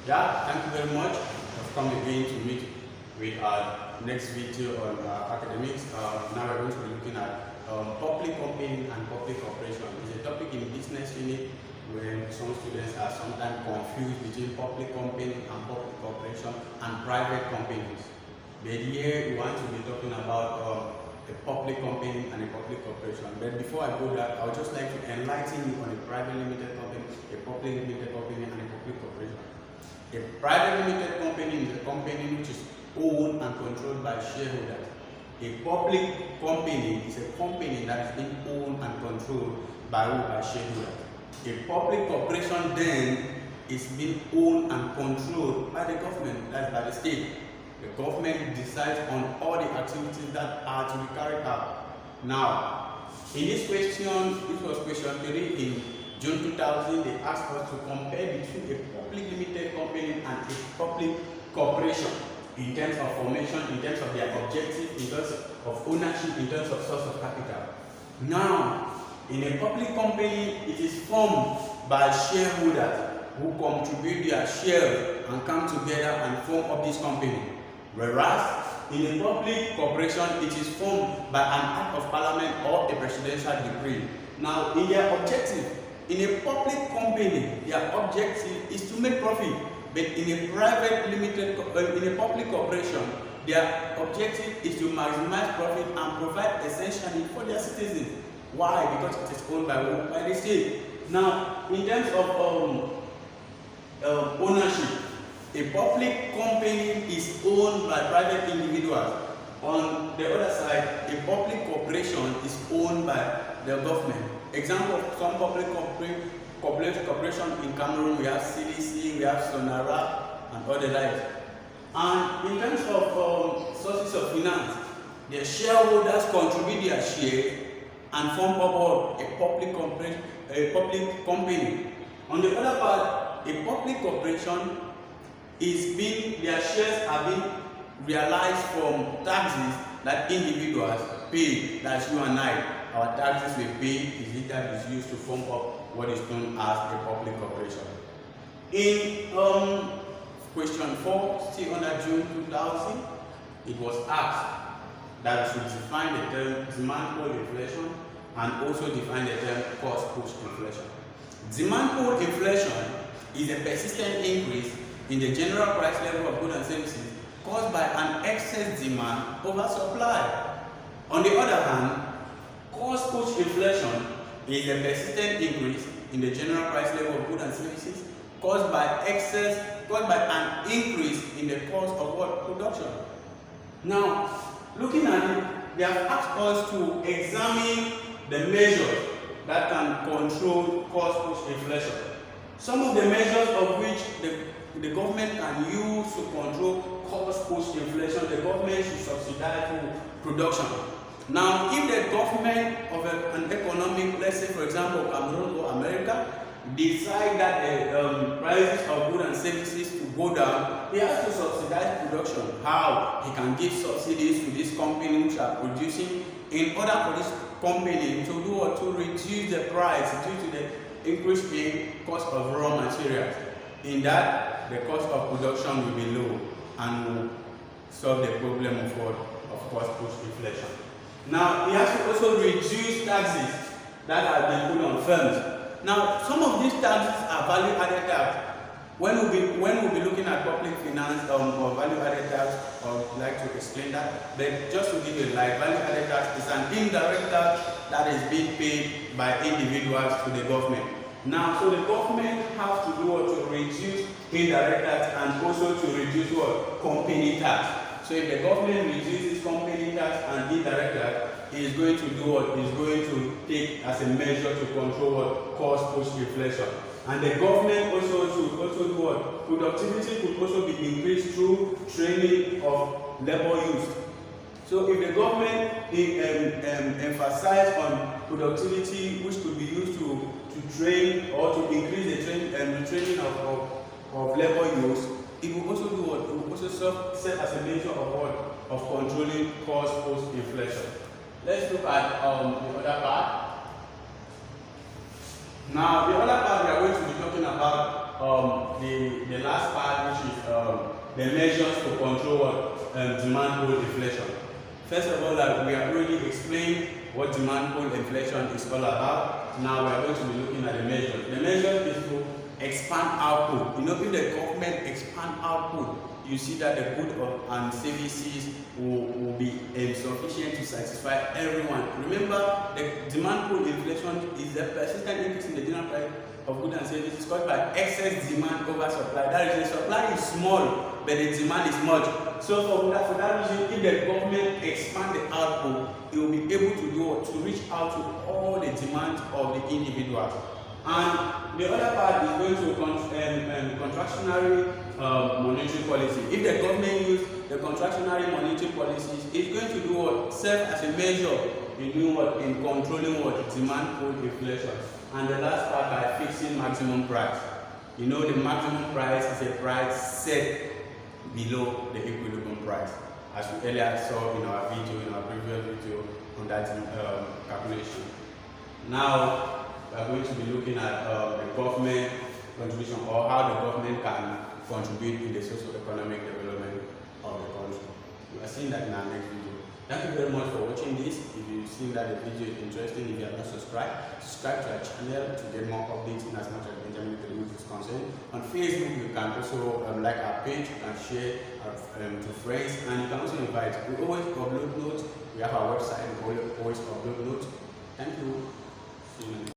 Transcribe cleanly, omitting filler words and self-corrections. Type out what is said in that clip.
Yeah, thank you very much. I've come again to meet with our next video on academics. Now we're going to be looking at public company and public operation. It's a topic in business unit where some students are sometimes confused between public company and public operation and private companies. But here we want to be talking about a public company and a public corporation. But before I go there, I would just like to enlighten you on a private limited company, a public limited company, and a public corporation. A private limited company is a company which is owned and controlled by shareholders. A public company is a company that is being owned and controlled by shareholders. A public corporation then is being owned and controlled by the government, that's by the state. The government decides on all the activities that are to be carried out. Now, in this question, this was question 3 in June 2000, they asked us to compare between a public limited company and a public corporation in terms of formation, in terms of their objective, in terms of ownership, in terms of source of capital. Now, in a public company, it is formed by shareholders who contribute their share and come together and form up this company. Whereas, in a public corporation, it is formed by an act of parliament or a presidential decree. Now, in their objective, in a public company, their objective is to make profit. But in a private limited, in a public corporation, their objective is to maximize profit and provide essential needs for their citizens. Why? Because it is owned by the state. Now, in terms of ownership, a public company is owned by private individuals. On the other side, a public corporation is owned by the government. Example of some public corporation in Cameroon, we have CDC, we have Sonara, and other like. And in terms of sources of finance, the shareholders contribute their share and form up a public company. On the other part, a public corporation their shares are being realized from taxes that individuals pay, that's you and I. Our taxes we pay that is used to form up what is known as a public corporation. In question 4, still under June 2000, it was asked that we should define the term demand pull inflation and also define the term cost push inflation. Demand pull inflation is a persistent increase in the general price level of goods and services caused by an excess demand over supply. On the other hand, cost push inflation is a persistent increase in the general price level of goods and services caused by an increase in the cost of production. Now, looking at it, they have asked us to examine the measures that can control cost push inflation. Some of the measures of which the government can use to control cost push inflation, the government should subsidize production. Now, if the government of an economic, let's say for example Cameroon or America, decide that the prices of goods and services to go down, he has to subsidize production. How? He can give subsidies to these companies which are producing in order for this company to do or to reduce the price due to the increase in cost of raw materials. In that, the cost of production will be low and will solve the problem of cost push inflation. Now, he has to also reduce taxes that have been put on firms. Now, some of these taxes are value-added tax. When we'll be looking at public finance or value-added tax, I would like to explain that. But just to give you a light, value-added tax is an indirect tax that is being paid by individuals to the government. Now, so the government has to do what to reduce indirect tax and also to reduce what? Company tax. So if the government reduces company tax and indirect tax, it is going to do what? It is going to take as a measure to control what? Cost push inflation. And the government also should also do what? Productivity could also be increased through training of labor use. So if the government emphasize on productivity, which could be used to train or to increase the training of labor use, it will also do what? It will also serve as a measure of what? Of controlling cost push inflation. Let's look at the other part. Now, the other part we are going to be talking about the last part, which is the measures to control demand pull inflation. First of all, we have already explained what demand pull inflation is all about. Now we are going to be looking at the measures. The measure is to expand output. You know, if the government expand output, you see that the goods and services will be insufficient to satisfy everyone. Remember, the demand pull inflation is the persistent increase in the general price of goods and services caused by excess demand over supply. That is, the supply is small, but the demand is much. So for that reason, if the government expand the output, it will be able to reach out to all the demands of the individuals. And the other part is going to contractionary monetary policy. If the government use the contractionary monetary policies, it's going to do what? Serve as a measure in doing what? In controlling what? Demand pull inflation. And the last part, by fixing maximum price. You know, the maximum price is a price set below the equilibrium price, as we earlier saw in our previous video on that calculation. Now we are going to be looking at the government contribution, or how the government can contribute in the socio-economic development of the country. We are seeing that in our next video. Thank you very much for watching this. If you've seen that the video is interesting, if you have not subscribed, subscribe to our channel to get more updates in as much as Benjamin Television is concerned. On Facebook, you can also like our page, you can share to friends, and you can also invite. We always upload notes. We have our website, we always upload notes. Thank you. See you next time.